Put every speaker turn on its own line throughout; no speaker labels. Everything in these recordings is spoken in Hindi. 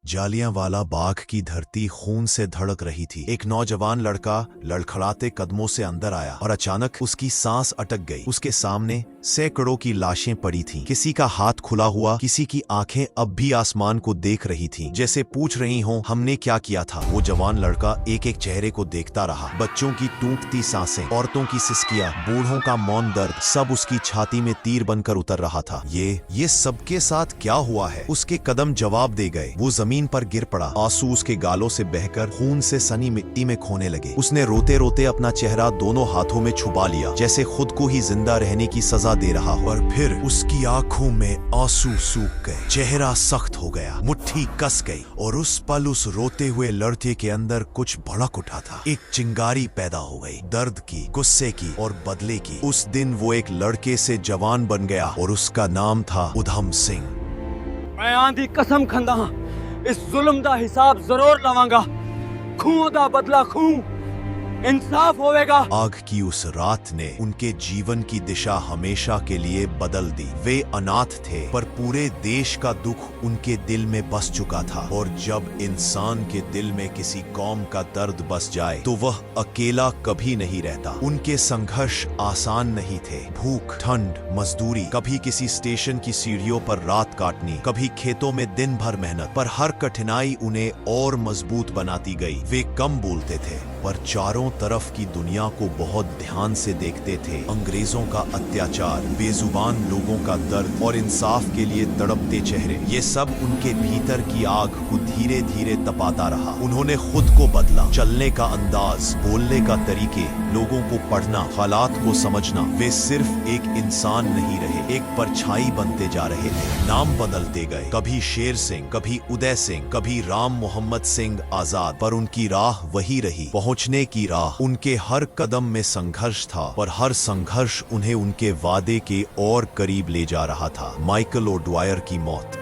जालियांवाला बाग की धरती खून से धड़क रही थी। एक नौजवान लड़का लड़खड़ाते कदमों से अंदर आया और अचानक उसकी सांस अटक गई। उसके सामने सैकड़ों की लाशें पड़ी थीं। किसी का हाथ खुला हुआ, किसी की आंखें अब भी आसमान को देख रही थीं, जैसे पूछ रही हों हमने क्या किया था। वो जवान लड़का एक एक चेहरे को देखता रहा। बच्चों की टूटती सांसें, औरतों की सिसकियां, बूढ़ों का मौन दर्द, सब उसकी छाती में तीर बनकर उतर रहा था। ये सबके साथ क्या हुआ है? उसके कदम जवाब दे गए। वो जमीन पर गिर पड़ा। आंसू उसके गालों से बहकर खून से सनी मिट्टी में खोने लगे। उसने रोते रोते अपना चेहरा दोनों हाथों में छुपा लिया, जैसे खुद को ही जिंदा रहने की सजा दे रहा हो। और फिर उसकी आंखों में आंसू सूख गए, चेहरा सख्त हो गया, मुट्ठी कस गई और उस पल उस रोते हुए लड़के के अंदर कुछ भड़क उठा था। एक चिंगारी पैदा हो गई, दर्द की, गुस्से की और बदले की। उस दिन वो एक लड़के से जवान बन गया और उसका नाम था उधम सिंह।
मैं आंधी कसम खंदा हां, इस जुल्म दा हिसाब जरूर लवांगा। खून दा बदला खून, इंसाफ होवेगा।
आग की उस रात ने उनके जीवन की दिशा हमेशा के लिए बदल दी। वे अनाथ थे, पर पूरे देश का दुख उनके दिल में बस चुका था। और जब इंसान के दिल में किसी कौम का दर्द बस जाए तो वह अकेला कभी नहीं रहता। उनके संघर्ष आसान नहीं थे। भूख, ठंड, मजदूरी, कभी किसी स्टेशन की सीढ़ियों पर रात काटनी, कभी खेतों में दिन भर मेहनत, पर हर कठिनाई उन्हें और मजबूत बनाती गई। वे कम बोलते थे, पर चारों तरफ की दुनिया को बहुत ध्यान से देखते थे। अंग्रेजों का अत्याचार, बेजुबान लोगों का दर्द और इंसाफ के लिए तड़पते चेहरे, ये सब उनके भीतर की आग को धीरे धीरे तपाता रहा। उन्होंने खुद को बदला, चलने का अंदाज, बोलने का तरीके, लोगों को पढ़ना, हालात को समझना। वे सिर्फ एक इंसान नहीं रहे, एक परछाई बनते जा रहे थे। नाम बदलते गए, कभी शेर सिंह, कभी उदय सिंह, कभी राम मोहम्मद सिंह आजाद, पर उनकी राह वही रही, पहुंचने की राह। उनके हर कदम में संघर्ष था, पर हर संघर्ष उन्हें उनके वादे के और करीब ले जा रहा था। माइकल ओडवायर की मौत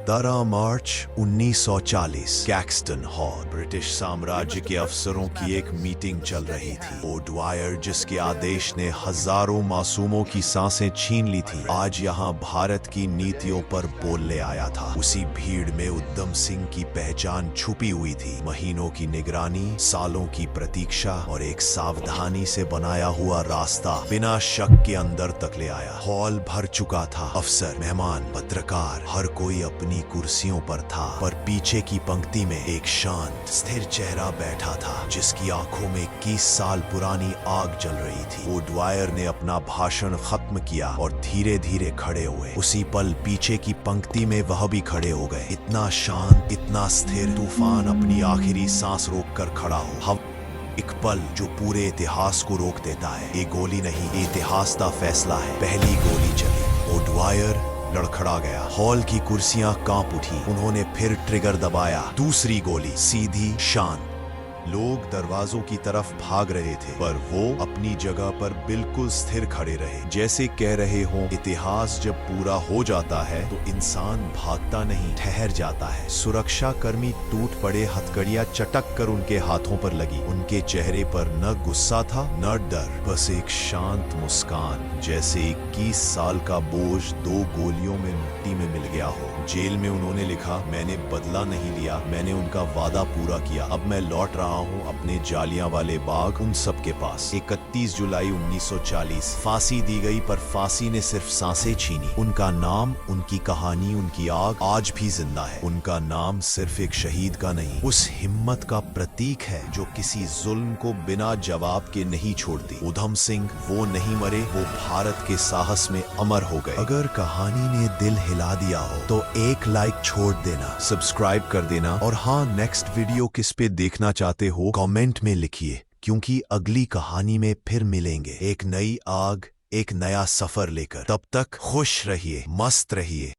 13 मार्च 1940, कैक्सटन हॉल। ब्रिटिश साम्राज्य के अफसरों की एक मीटिंग चल रही थी। ओडवायर, जिसके आदेश ने हजारों मासूमों की सांसें छीन ली थी, आज यहाँ भारत की नीतियों पर बोलने आया था। उसी भीड़ में उधम सिंह की पहचान छुपी हुई थी। महीनों की निगरानी, सालों की प्रतीक्षा और एक सावधानी से बनाया हुआ रास्ता बिना शक के अंदर तक ले आया। हॉल भर चुका था। अफसर, मेहमान, पत्रकार, हर कोई अपनी कुर्सियों पर था, पर पीछे की पंक्ति में एक शांत, स्थिर चेहरा बैठा था, जिसकी आंखों में 21 साल पुरानी आग जल रही थी। ओडवायर ने अपना भाषण खत्म किया और धीरे धीरे खड़े हुए। उसी पल पीछे की पंक्ति में वह भी खड़े हो गए। इतना शांत, इतना स्थिर, तूफान अपनी आखिरी सांस रोककर खड़ा हो। एक पल जो पूरे इतिहास को रोक देता है। ये गोली नहीं, इतिहास का फैसला है। पहली गोली चली, ओडवायर लड़खड़ा गया। हॉल की कुर्सियां कांप उठी। उन्होंने फिर ट्रिगर दबाया। दूसरी गोली, सीधी, शांत। लोग दरवाजों की तरफ भाग रहे थे, पर वो अपनी जगह पर बिल्कुल स्थिर खड़े रहे, जैसे कह रहे हों, इतिहास जब पूरा हो जाता है तो इंसान भागता नहीं, ठहर जाता है। सुरक्षा कर्मी टूट पड़े। हथकड़ियां चटक कर उनके हाथों पर लगी। उनके चेहरे पर न गुस्सा था, न डर, बस एक शांत मुस्कान, जैसे 21 साल का बोझ 2 गोलियों में मिट्टी में मिल गया हो। जेल में उन्होंने लिखा, मैंने बदला नहीं लिया, मैंने उनका वादा पूरा किया। अब मैं लौट रहा हूँ अपने जालियांवाले बाग उन सब के पास। 31 जुलाई 1940 फांसी दी गई, पर फांसी ने सिर्फ सांसें छीनी। उनका नाम, उनकी कहानी, उनकी आग आज भी जिंदा है। उनका नाम सिर्फ एक शहीद का नहीं, उस हिम्मत का प्रतीक है जो किसी जुल्म को बिना जवाब के नहीं छोड़ती। उधम सिंह वो नहीं मरे, वो भारत के साहस में अमर हो गए। अगर कहानी ने दिल हिला दिया हो तो एक लाइक छोड़ देना, सब्सक्राइब कर देना, और हाँ, नेक्स्ट वीडियो किस पे देखना चाहते हो कमेंट में लिखिए, क्योंकि अगली कहानी में फिर मिलेंगे एक नई आग, एक नया सफर लेकर। तब तक खुश रहिए, मस्त रहिए।